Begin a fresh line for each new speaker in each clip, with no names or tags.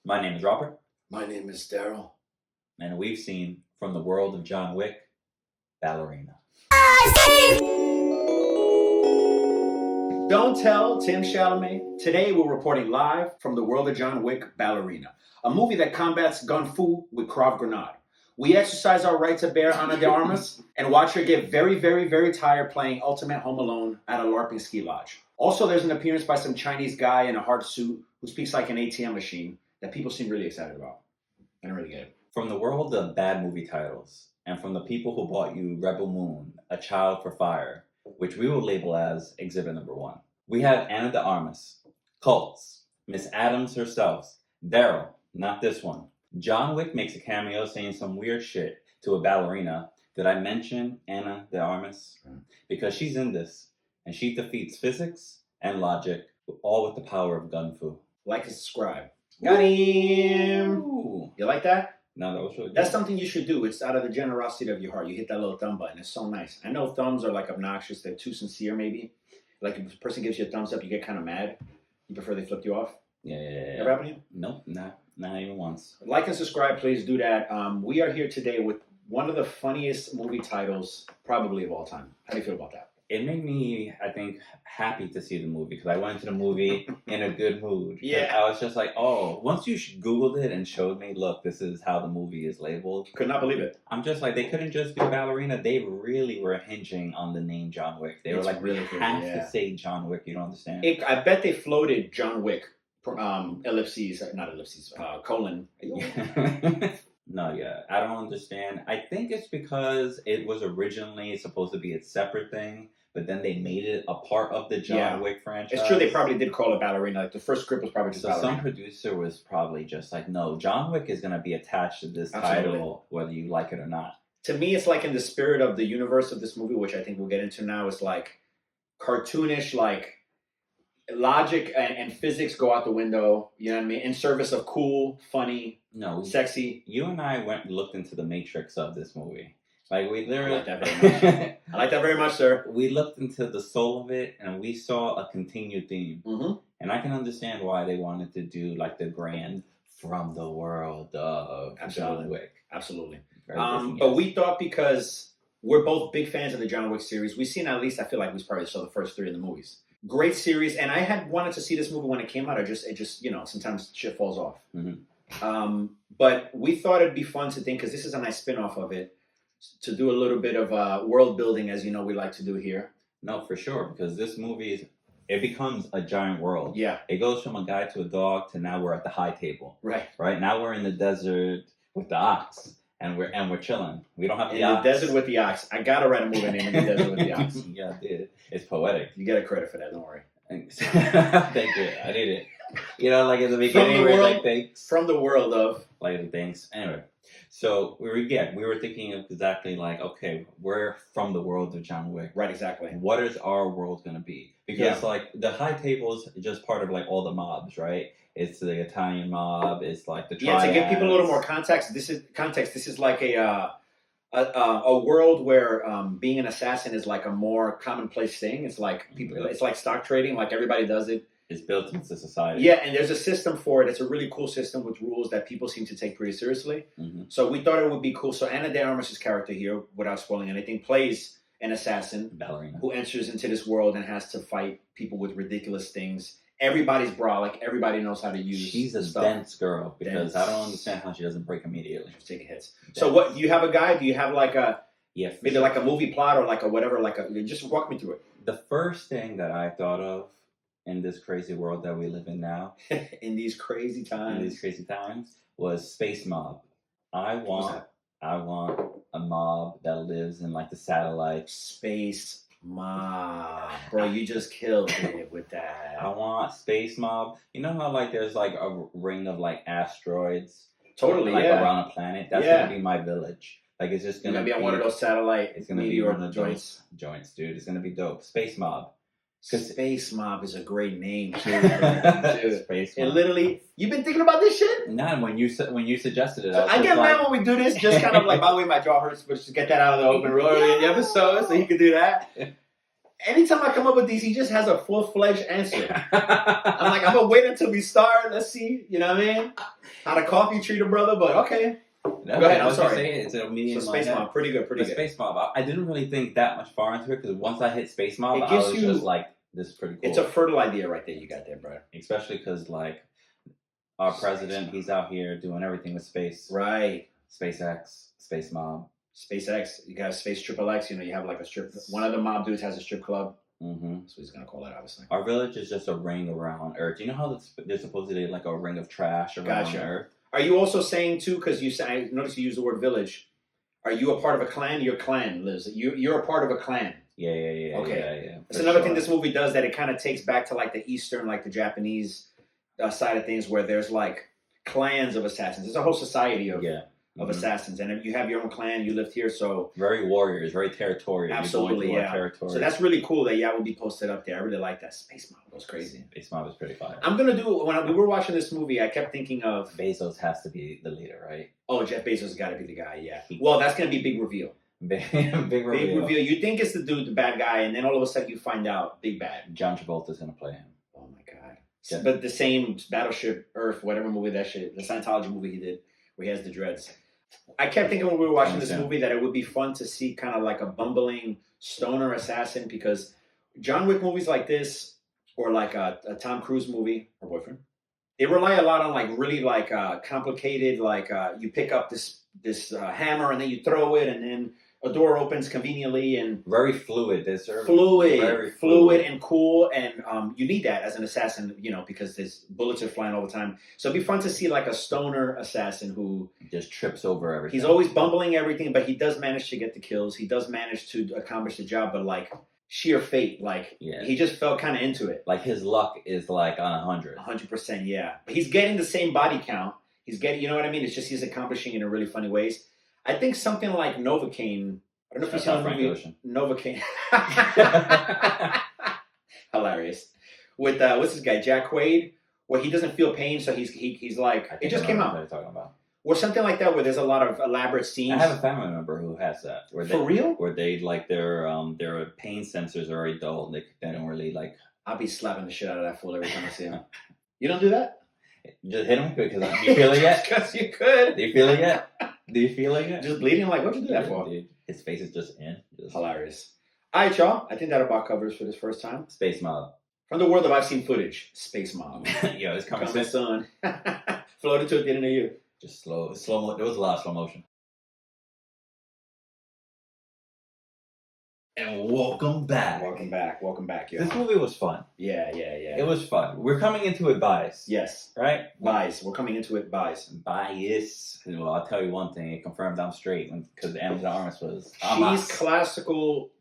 My name is Robert,
My name is Daryl.
and we've seen from the world of John Wick, Ballerina.
Don't tell Tim Chalamet. Today we're reporting live from the world of John Wick, Ballerina, a movie that combats gun fu with Krav Grenade. We exercise our right to bear Ana de Armas and watch her get very, very, very tired playing Ultimate Home Alone at a LARPing ski lodge. Also, there's an appearance by some Chinese guy in a hard suit who speaks like an ATM machine that people seem really excited about. I don't really get it.
From the world of bad movie titles, and from the people who bought you Rebel Moon, A Child for Fire, which we will label as Exhibit Number 1. We have Ana de Armas, Cults, Miss Adams herself, Daryl, not this one. John Wick makes a cameo saying some weird shit to a ballerina. Did I mention Ana de Armas? Because she's in this, and she defeats physics and logic, all with the power of gun fu.
Like and subscribe. Got him!
Ooh.
You like that?
No, that was really good.
That's something you should do. It's out of the generosity of your heart. You hit that little thumb button. It's so nice. I know thumbs are like obnoxious. They're too sincere, maybe. Like if a person gives you a thumbs up, you get kind of mad. You prefer they flipped you off?
Yeah.
Ever happen to you?
Nope, not even once.
Like and subscribe, please do that. We are here today with one of the funniest movie titles probably of all time. How do you feel about that?
It made me, I think, happy to see the movie because I went into the movie in a good mood.
Yeah.
I was just like, oh, once you Googled it and showed me, look, this is how the movie is labeled.
Could not believe it.
I'm just like, they couldn't just do Ballerina. They really were hinging on the name John Wick. They were like,
really
we have to say John Wick. You don't understand?
I bet they floated John Wick, colon.
No, yeah, I don't understand. I think it's because it was originally supposed to be a separate thing, but then they made it a part of the John Wick franchise.
It's true, they probably did call it Ballerina. Like the first script was probably just Ballerina.
Some producer was probably just like, no, John Wick is going to be attached to this title, whether you like it or not.
To me, it's like in the spirit of the universe of this movie, which I think we'll get into now. It's like cartoonish, like logic and physics go out the window, you know what I mean? In service of cool, funny, sexy.
You and I went and looked into the matrix of this movie. Like we literally,
I like that very much. I like that very much, sir.
We looked into the soul of it, and we saw a continued theme.
Mm-hmm.
And I can understand why they wanted to do like the grand from the world of John Wick.
Absolutely. But we thought because we're both big fans of the John Wick series, we've seen at least, I feel like we probably saw the first 3 of the movies. Great series, and I had wanted to see this movie when it came out. It just sometimes shit falls off.
Mm-hmm.
But we thought it'd be fun to think, because this is a nice spin-off of it, to do a little bit of world building, as you know we like to do here.
No, for sure, because this movie it becomes a giant world.
Yeah,
it goes from a guy to a dog to now we're at the high table.
Right.
Now we're in the desert with the ox. And we're chilling. We don't have the
ox. In the desert with the ox. I gotta write a movie name in the desert with the ox.
Yeah, I did. It's poetic.
You get a credit for that. Don't worry.
Thanks. Thank you. I need it. You know, like in the beginning, we were like, thanks.
From the world of.
Like, thanks. Anyway, so we were thinking of exactly like, okay, we're from the world of John Wick.
Right, exactly.
What is our world gonna be? Because like the high table is just part of like all the mobs, right? It's the Italian mob. It's like the triads.
To give people a little more context. This is like a world where being an assassin is like a more commonplace thing. It's like people. It's like stock trading. Like everybody does it.
It's built into society.
Yeah, and there's a system for it. It's a really cool system with rules that people seem to take pretty seriously.
Mm-hmm.
So we thought it would be cool. So Ana de Armas' character here, without spoiling anything, plays an assassin,
Ballerina,
who enters into this world and has to fight people with ridiculous things. Everybody's brolic. Everybody knows how to use.
She's a dense girl because I don't understand how she doesn't break immediately.
She's taking hits. Dense. So what? Do you have a guide? Do you have like a maybe
sure.
like a movie plot or like a whatever? Just walk me through it.
The first thing that I thought of in this crazy world that we live in now,
in these crazy times,
was space mob. I want a mob that lives in like the satellite.
Space mob, bro, you just killed it with that.
I want space mob. You know how like there's like a ring of like asteroids,
totally,
like around a planet. That's gonna be my village. Like it's just gonna
be on one of those satellite.
It's gonna be one of those joints, dude. It's gonna be dope. Space mob.
Space mob is a great name too.
Space
mob. And literally, you've been thinking about this shit?
Nah, when you suggested it,
I get mad when we do this. Just kind of like, by the way, my jaw hurts, but just get that out of the open early in the episode, so you can do that. Anytime I come up with these, he just has a full-fledged answer. I'm like, I'm gonna wait until we start. Let's see, you know what I mean? How the coffee treat a brother, but okay.
No,
Go ahead, I'm
what you
sorry.
say, it's a medium
So Space Mob, pretty good, pretty
The
good.
Space Mob, I didn't really think that much far into it because once I hit Space Mob,
It
I
gives
was
you-
just like, this is pretty cool.
It's a fertile idea right there you got there, bro.
Especially because, like, our president, he's out here doing everything with space.
Right.
SpaceX, Space Mob.
SpaceX, you got Space Triple X, you know, you have like a strip. One of the mob dudes has a strip club.
Mm-hmm.
That's what he's gonna call it, obviously.
Our village is just a ring around Earth. You know how there's supposedly like a ring of trash around
Gotcha.
Earth?
Are you also saying too, because I noticed you use the word village, are you a part of a clan? Your clan lives. You're a part of a clan.
Yeah.
Okay.
Yeah.
It's another thing this movie does that it kind of takes back to like the Eastern, like the Japanese side of things, where there's like clans of assassins. There's a whole society of assassins, and if you have your own clan, you lived here, so
very warriors, very territorial.
absolutely, yeah.
Territory.
So that's really cool that will be posted up there. I really like that. Space Mob goes crazy.
Space Mob is pretty fire.
I'm gonna do when we were watching this movie, I kept thinking of
Bezos has to be the leader, right?
Oh, Jeff Bezos has got to be the guy. Yeah. Well, that's gonna be a big reveal.
Big reveal.
Big reveal. You think it's the dude, the bad guy, and then all of a sudden you find out big bad.
John Travolta's gonna play him.
Oh my god!
Yeah.
But the same Battleship Earth, whatever movie that shit, the Scientology movie he did, where he has the dreads. I kept thinking when we were watching this movie that it would be fun to see kind of like a bumbling stoner assassin, because John Wick movies like this, or like a Tom Cruise movie, her boyfriend, they rely a lot on like really like complicated, like you pick up this hammer and then you throw it and then a door opens conveniently and
very fluid.
Fluid and cool, and you need that as an assassin, you know, because there's bullets are flying all the time. So it'd be fun to see like a stoner assassin who
just trips over everything.
He's always bumbling everything, but he does manage to get the kills. He does manage to accomplish the job, but like sheer fate, like he just fell kind of into it.
Like his luck is like on 100.
100%, yeah. But he's getting the same body count. He's getting, you know what I mean? It's just he's accomplishing it in really funny ways. I think something like Novocaine. I don't know if you've seen the movie Novocaine. Hilarious. With what's this guy, Jack Quaid, where he doesn't feel pain, so he's like it just came out.
What are you talking about?
Or something like that, where there's a lot of elaborate scenes.
I have a family member who has that.
For real?
Where they like their pain sensors are very dull. They don't really like.
I'll be slapping the shit out of that fool every time I see him. You don't do that?
Just hit him because you feel it yet?
Because you could.
Do you feel it yet? Do you feel it yet?
Just bleeding? Like, what'd you do that for?
Dude, his face is just in.
Hilarious. All right, y'all. I think that about covers for this first time.
Space Mob.
From the world of I've seen footage. Space Mob.
Yo, it's coming
soon. Floated to it the end of the year.
Just slow. There was a lot of slow motion. And welcome back.
Welcome back, yo.
This movie was fun.
Yeah.
It was fun. We're coming into it biased.
Yes.
Right?
Bias. We're coming into it biased.
Bias. Well, I'll tell you one thing. It confirmed I'm straight because Ana de Armas was...
She's classical,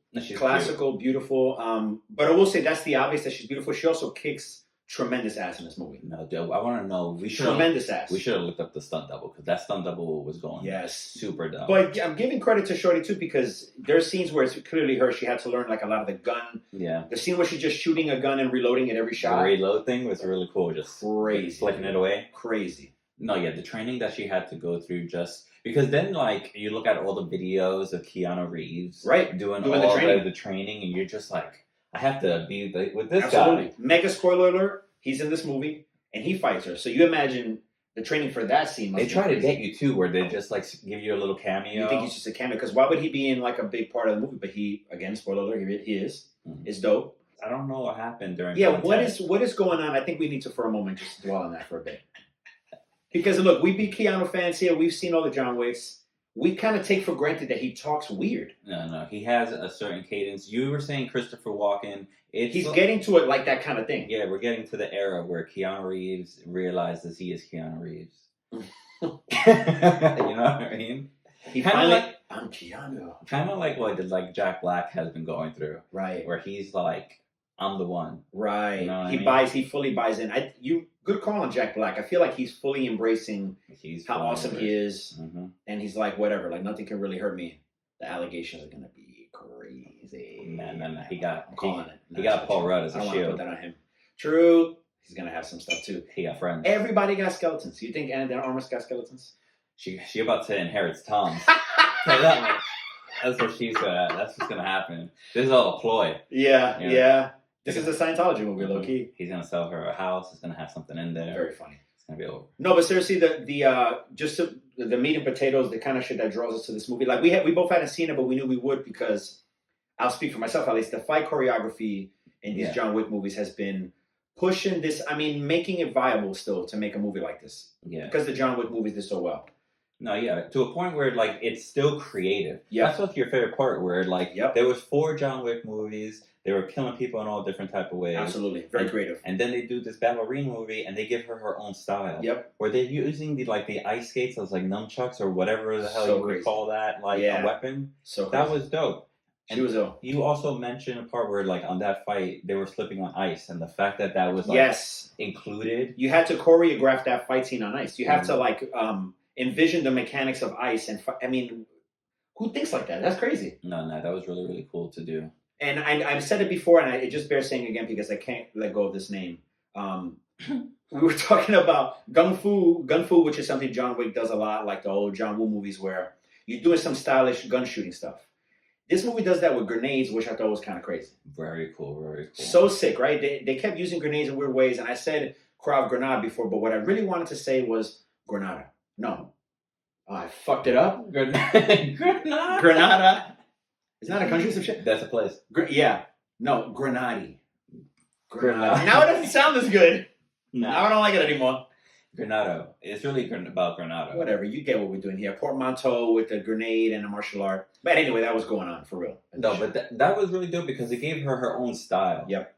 beautiful. But I will say that's the obvious that she's beautiful. She also kicks tremendous ass in this movie.
No, dude, I want to know.
Tremendous ass.
We should have looked up the stunt double because that stunt double was going super dumb.
But I'm giving credit to Shorty too, because there's scenes where it's clearly her. She had to learn like a lot of the gun.
Yeah. The
scene where she's just shooting a gun and reloading it every shot.
The reload thing was really cool. Just
crazy.
Flicking it away.
Crazy.
No, yeah, the training that she had to go through just because then like you look at all the videos of Keanu Reeves doing all the training and you're just like, I have to be with this guy.
Mega spoiler alert. He's in this movie, and he fights her. So you imagine the training for that scene.
They try to get you, too, where they just, like, give you a little cameo.
You think he's just a cameo? Because why would he be in, like, a big part of the movie? But he, again, spoiler alert, he is. Mm-hmm. It's dope.
I don't know what happened during
what is going on? I think we need to, for a moment, just dwell on that for a bit. Because, look, we be Keanu fans here. We've seen all the John Wicks. We kind of take for granted that he talks weird.
No. He has a certain cadence. You were saying Christopher Walken.
He's getting to it like that kind of thing.
Yeah, we're getting to the era where Keanu Reeves realizes he is Keanu Reeves. You know what I mean?
He finally, like, I'm Keanu.
Kind of like what Jack Black has been going through.
Right.
Where he's like, I'm the one.
Right. You know he fully buys in. Good call on Jack Black. I feel like he's fully embracing how awesome he is. Mm-hmm. And he's like, whatever, like nothing can really hurt me. The allegations are going to be crazy.
Man. He got
Paul
Rudd as a shield.
I want to put that on him. True. He's going to have some stuff too.
He got friends.
Everybody got skeletons. You think Ana de Armas got skeletons?
She about to inherit Tom's. Say that much. That's what she's gonna. That's what's gonna happen. This is all a ploy.
Yeah. This is a Scientology movie, low key.
He's gonna sell her a house. He's gonna have something in there.
Very funny.
It's gonna be over.
No, but seriously, the meat and potatoes, the kind of shit that draws us to this movie. Like we both hadn't seen it, but we knew we would because I'll speak for myself at least. The fight choreography in these John Wick movies has been pushing this. I mean, making it viable still to make a movie like this.
Yeah.
Because the John Wick movies did so well.
No, yeah, to a point where like it's still creative.
Yeah.
That's what's your favorite part, where like there was 4 John Wick movies. They were killing people in all different type of ways.
Absolutely, very creative.
And then they do this Ballerina movie, and they give her own style.
Yep.
Where they're using the ice skates as like nunchucks or whatever the hell you would call that, like a weapon.
So
that was dope.
She was ill.
You also mentioned a part where like on that fight they were slipping on ice, and the fact that was included.
You had to choreograph that fight scene on ice. You have to envision the mechanics of ice, and I mean, who thinks like that? That's crazy.
No, that was really, really cool to do.
And I've said it before, and it just bears saying again because I can't let go of this name. We were talking about gun fu, which is something John Wick does a lot, like the old John Woo movies, where you're doing some stylish gun shooting stuff. This movie does that with grenades, which I thought was kind of crazy.
Very cool, very cool.
So sick, right? They kept using grenades in weird ways, and I said Krav Grenade before, but what I really wanted to say was Grenada. No. I fucked it up. Grenada. Isn't that a country or some shit?
That's a place.
No, Grenade.
Grenada.
Now it doesn't sound as good.
No.
Now I don't like it anymore.
Grenado. It's really about Grenada.
Whatever. You get what we're doing here. Portmanteau with a grenade and a martial art. But anyway, that was going on for real.
No, but that was really dope because it gave her own style.
Yep.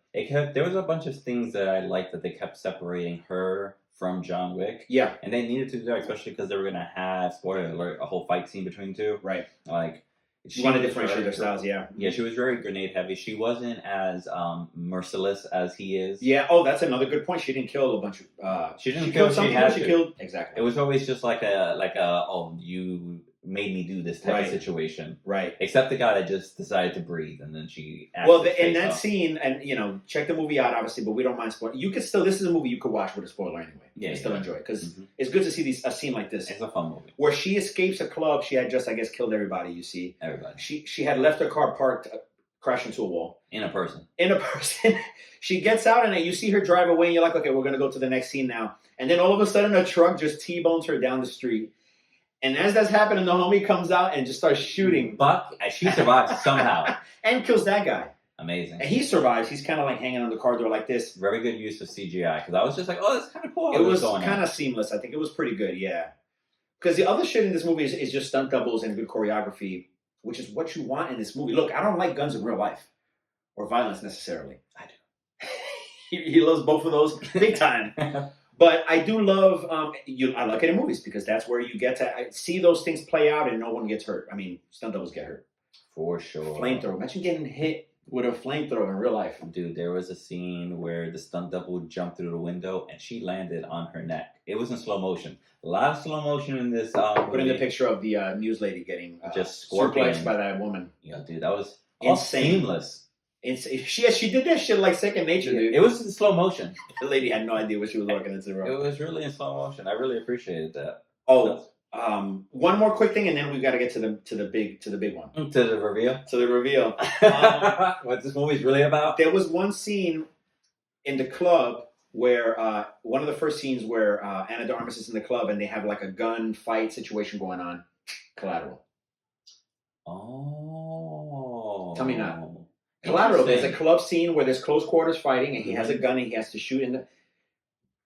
There was a bunch of things that I liked that they kept separating her from John Wick.
Yeah.
And they needed to do that, especially because they were going to have, spoiler alert, a whole fight scene between two.
Right.
Like,
she wanted to differentiate their styles, yeah.
Yeah, she was very grenade heavy. She wasn't as merciless as he is.
Yeah, that's another good point. She didn't kill a bunch of...
she didn't kill some people.
She killed... Exactly.
It was always just like you made me do this type of situation.
Right.
Except the guy that just decided to breathe, and then she...
in that scene, and check the movie out, obviously, but we don't mind spoiling. You could still... This is a movie you could watch with a spoiler anyway. Yeah, and still enjoy it, because it's good to see a scene like this.
It's a fun movie.
Where she escapes a club, she had just, I guess, killed everybody, you see.
Everybody.
She had left her car parked, crashed into a wall.
In a person.
She gets out, and you see her drive away, and you're like, okay, we're going to go to the next scene now. And then all of a sudden, a truck just T-bones her down the street. And as that's happening, the homie comes out and just starts shooting.
But she survives somehow.
And kills that guy.
Amazing.
And he survives. He's kind of like hanging on the car door like this.
Very good use of CGI. Because I was just like, oh, that's kind of cool.
It was kind of seamless. I think it was pretty good, yeah. Because the other shit in this movie is just stunt doubles and good choreography, which is what you want in this movie. Look, I don't like guns in real life. Or violence necessarily.
I do.
He loves both of those big time. But I do love, I like it in movies because that's where you get to see those things play out and no one gets hurt. I mean, stunt doubles get hurt.
For sure.
Flamethrower. Imagine getting hit with a flamethrower in real life.
Dude, there was a scene where the stunt double jumped through the window and she landed on her neck. It was in slow motion. A lot of slow motion in this
Put in the picture of the news lady getting
just
suplexed by that woman.
Yeah, dude, that was
insane.
Seamless.
She did that shit like second nature, dude.
It was in slow motion.
The lady had no idea what she was walking into.
It was really in slow motion. I really appreciated that.
One more quick thing, and then we got to get to the big one.
To the reveal.
To the reveal.
What this movie's really about?
There was one scene in the club where one of the first scenes where Ana de Armas is in the club and they have like a gun fight situation going on. Collateral.
Oh.
Tell me now. Collateral. There's a club scene where there's close quarters fighting, and he has a gun and he has to shoot in the.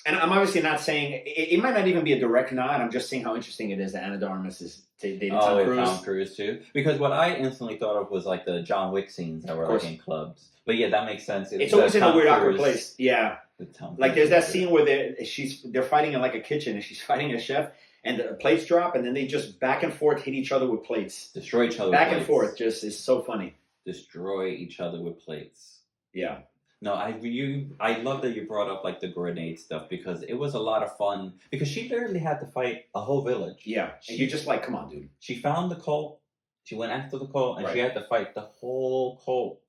And I'm obviously not saying it might not even be a direct nod. I'm just saying how interesting it is that Ana de Armas is dating Tom Cruise.
Tom Cruise too. Because what I instantly thought of was like the John Wick scenes that were like in clubs. But yeah, that makes sense.
It's always in a weird, awkward place. Yeah. Like there's that scene where they're fighting in like a kitchen, and she's fighting a chef, and the plates drop, and then they just back and forth hit each other with plates.
Destroy each other.
Back and forth, just is so funny.
Destroy each other with plates.
Yeah.
No, I love that you brought up like the grenade stuff because it was a lot of fun. Because she literally had to fight a whole village.
Yeah, and you're just like, come on, dude.
She found the cult. She went after the cult, and she had to fight the whole cult.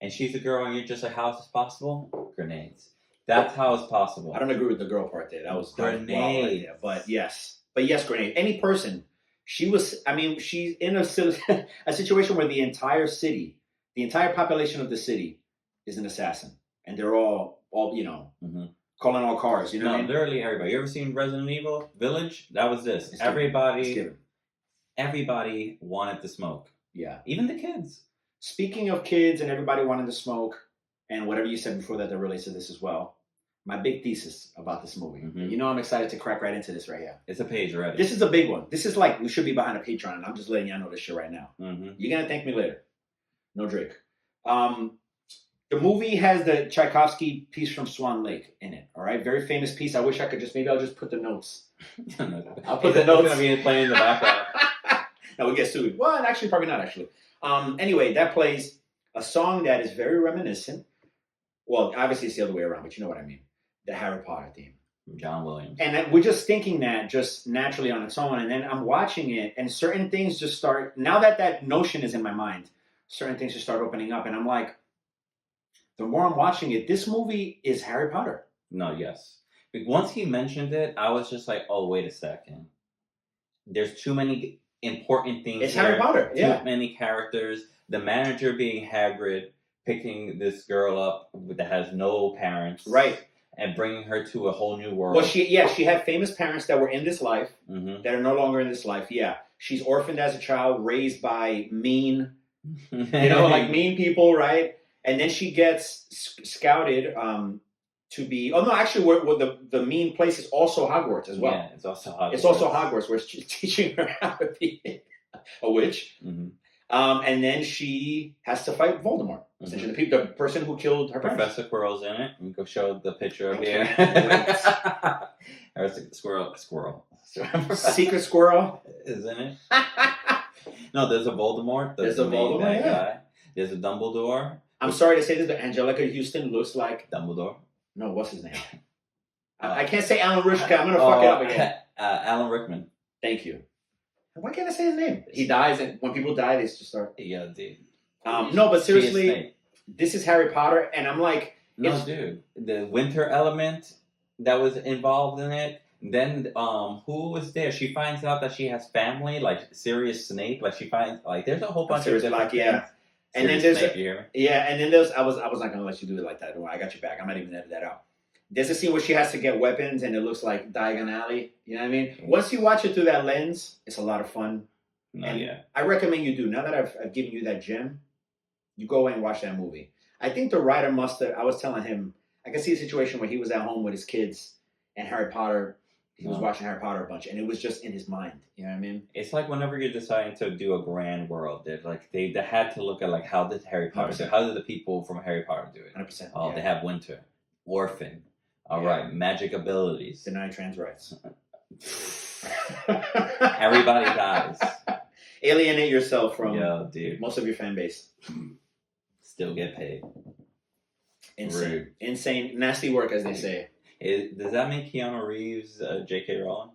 And she's a girl, and you're just like, how is this possible? Grenades. That's how it's possible.
I don't agree with the girl part there. That was
grenade.
Right there. But yes, grenade. Any person she's in a situation where the entire city, the entire population of the city is an assassin. And they're all calling all cars. You know what I mean?
Literally everybody. You ever seen Resident Evil Village? That was this.
It's
Everybody wanted to smoke.
Yeah.
Even the kids.
Speaking of kids and everybody wanting to smoke, and whatever you said before that relates to this as well, my big thesis about this movie.
Mm-hmm.
You know I'm excited to crack right into this right here.
It's a page already.
This is a big one. This is like, we should be behind a Patreon, and I'm just letting y'all know this shit right now.
Mm-hmm.
You're going to thank me later. No Drake. The movie has the Tchaikovsky piece from Swan Lake in it, all right? Very famous piece. I wish I could I'll just put the notes. I'll put the notes.
It's going to be playing in the background.
No, we get sued. Well, actually, probably not, actually. Anyway, that plays a song that is very reminiscent. Well, obviously it's the other way around, but you know what I mean. The Harry Potter theme.
John Williams.
And we're just thinking that just naturally on its own. And then I'm watching it, and certain things just start, now that notion is in my mind, certain things just start opening up. And I'm like, the more I'm watching it, this movie is Harry Potter.
No, yes. Once he mentioned it, I was just like, oh, wait a second. There's too many important things.
It's Harry Potter, yeah.
Too many characters. The manager being Hagrid, picking this girl up that has no parents.
Right.
And bringing her to a whole new world.
Well, she had famous parents that were in this life,
mm-hmm.
that are no longer in this life, yeah. She's orphaned as a child, raised by mean, like mean people, right? And then she gets scouted to be... Oh, no, actually, the mean place is also Hogwarts as well.
Yeah, it's also Hogwarts.
It's also Hogwarts, where she's teaching her how to be a witch.
Mm-hmm.
And then she has to fight Voldemort. Essentially, the person who killed her parents.
Professor Quirrell's in it. We go show the picture up here. There's a squirrel.
Secret Squirrel.
Isn't it? No, there's a Voldemort.
There's a Voldemort,
guy. There's a Dumbledore.
I'm sorry to say this, but Angelica Houston looks like...
Dumbledore?
No, what's his name? I can't say Alan Rickman. I'm going to fuck it up again.
Alan Rickman.
Thank you. Why can't I say his name? He dies, and when people die, they just start...
Yeah, dude.
No, but seriously, this is Harry Potter, and I'm like...
No, dude. The winter element that was involved in it. Then, who was there? She finds out that she has family, like Sirius Snape. Like, she finds... Like, there's a whole bunch of different things.
And then there's and then there's I was not gonna let you do it like that. Don't worry, I got you back. I'm not even edit that out. There's a scene where she has to get weapons, and it looks like Diagon Alley. You know what I mean? Mm-hmm. Once you watch it through that lens, it's a lot of fun. I recommend you do. Now that I've given you that gem, you go away and watch that movie. I think the writer must have. I was telling him, I can see a situation where he was at home with his kids, and Harry Potter. He was watching Harry Potter a bunch, and it was just in his mind. You know what I mean? It's
like whenever you're deciding to do a grand world, they had to look at like how did Harry Potter do it? How did the people from Harry Potter do it?
100%.
Oh, they have winter, orphan. All right, magic abilities.
Deny trans rights.
Everybody dies.
Alienate yourself from most of your fan base.
Still get paid.
Insane.
Rude.
Insane. Nasty work, as they say.
Does that make Keanu Reeves J.K. Rowling?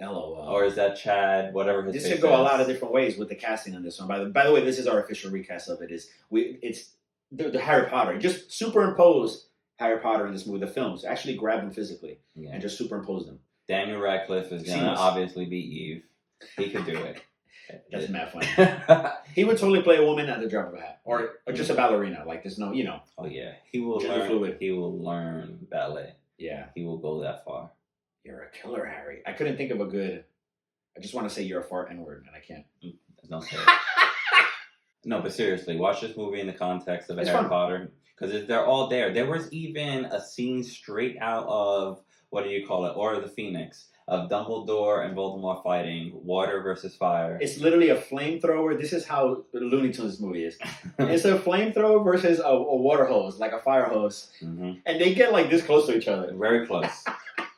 LOL.
Or is that Chad? Whatever his.
This could go a lot of different ways with the casting on this one. By the way, this is our official recast of it. It's the Harry Potter. Just superimpose Harry Potter in this movie. The films actually grab them physically and just superimpose them.
Daniel Radcliffe is gonna obviously be Eve. He could do it.
That's mad funny. He would totally play a woman at the drop of a hat, or just a ballerina. Like there's no,
Oh yeah, he will learn. Fluid. He will learn ballet.
Yeah.
He will go that far.
You're a killer, Harry. I couldn't think of a good... I just want to say you're a fart N-word, and I can't.
No, no, but seriously, watch this movie in the context of Harry Potter. Because they're all there. There was even a scene straight out of, what do you call it, Order of the Phoenix, of Dumbledore and Voldemort fighting water versus fire.
It's literally a flamethrower. This is how Looney Tunes movie is. It's a flamethrower versus a water hose, like a fire hose. Mm-hmm. And they get like this close to each other.
Very close.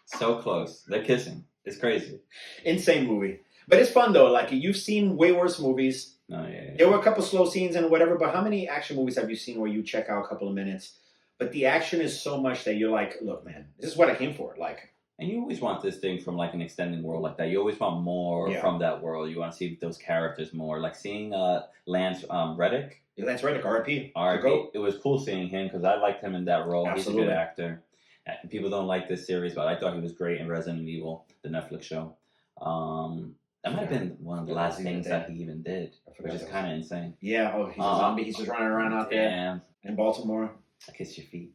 So close. They're kissing. It's crazy.
Insane movie. But it's fun though. Like you've seen way worse movies.
Oh, yeah.
There were a couple slow scenes and whatever, but how many action movies have you seen where you check out a couple of minutes, but the action is so much that you're like, look, man, this is what I came for. Like,
and you always want this thing from like an extended world like that. You always want more from that world. You want to see those characters more. Like seeing Lance Reddick.
Lance Reddick, R.I.P.
R.I.P. It was cool seeing him because I liked him in that role.
Absolutely.
He's a good actor. People don't like this series, but I thought he was great in Resident Evil, the Netflix show. That might have been one of the
Yeah,
last
that's even
things
there.
that he even did,
I forgot
which is
that was-
kind of insane.
Yeah, oh, he's a zombie. He's just running around out there
Damn.
in Baltimore.
I kiss your feet.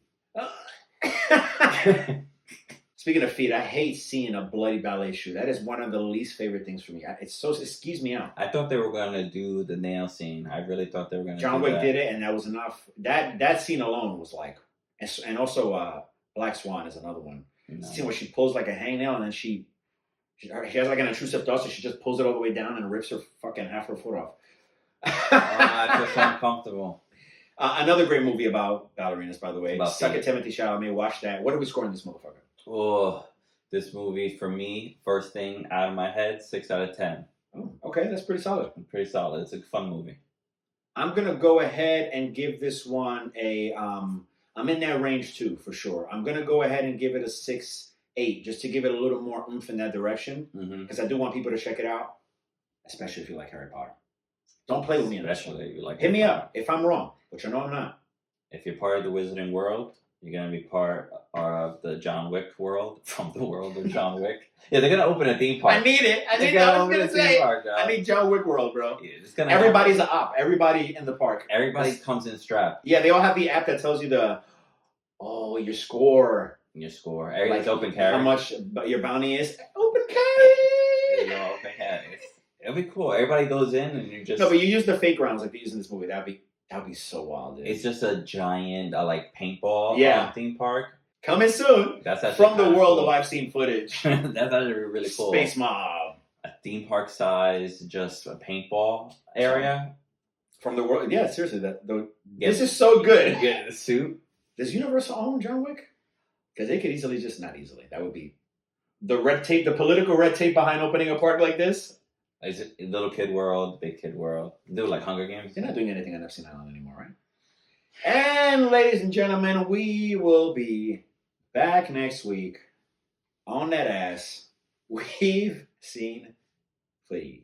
Speaking of feet, I hate seeing a bloody ballet shoe. That is one of the least favorite things for me. It skews me out.
I thought they were going to do the nail scene. I really thought they were going to
John
do
Wick
that.
did it, and that was enough. That scene alone was like, and also Black Swan is another one.
You know.
Scene where she pulls like a hangnail, and then she has like an intrusive thought, so she just pulls it all the way down and rips her fucking half her foot off.
I feel so uncomfortable.
Another great movie about ballerinas, by the way.
About
Suck
feet.
it, Timothy Chalamet. Watch that. What are we scoring this motherfucker?
Oh, this movie for me, first thing out of my head, 6 out of 10.
Oh, okay, that's pretty solid.
Pretty solid. It's a fun movie.
I'm gonna go ahead and give this one a. I'm in that range too, for sure. I'm gonna go ahead and give it a 6-8, just to give it a little more oomph in that direction, because I do want people to check it out, especially if you like Harry Potter. Don't play with me on this one.
Especially if you like
Hit me
Harry Potter.
up if I'm wrong, which I know I'm not.
If you're part of the Wizarding world, you're gonna be part of the John Wick world, from the World of John Wick. Yeah, they're gonna open a theme park.
I need it. I
They're
need. I was
open
gonna
a theme
say.
park, dog.
I need John Wick World, bro.
Yeah, it's gonna
Everybody's
happen.
an op. Everybody in the park.
Everybody comes in strapped.
Yeah, they all have the app that tells you your score,
Your score. Everything's open carry.
how much your bounty is. Open
There
carry.
you go, open carry. It'll be cool. Everybody goes in and you just.
No, but you use the fake rounds like they use in this movie. That'd be so wild, dude.
It's just a giant like paintball theme park.
Coming soon
That's actually
from the
kinda
world
cool.
of I've seen footage.
That's actually really cool.
Space Mob
A theme park size, just a paintball area.
from the world. Yeah, seriously,
Yeah.
this is so good.
Get in the suit.
Does Universal own John Wick? Because they could easily just not easily. That would be the red tape, the political red tape behind opening a park like this.
Is it little kid world, big kid world? Do like Hunger Games?
They're not doing anything on Epstein Island anymore, right? And ladies and gentlemen, we will be back next week on that ass. We've seen footage.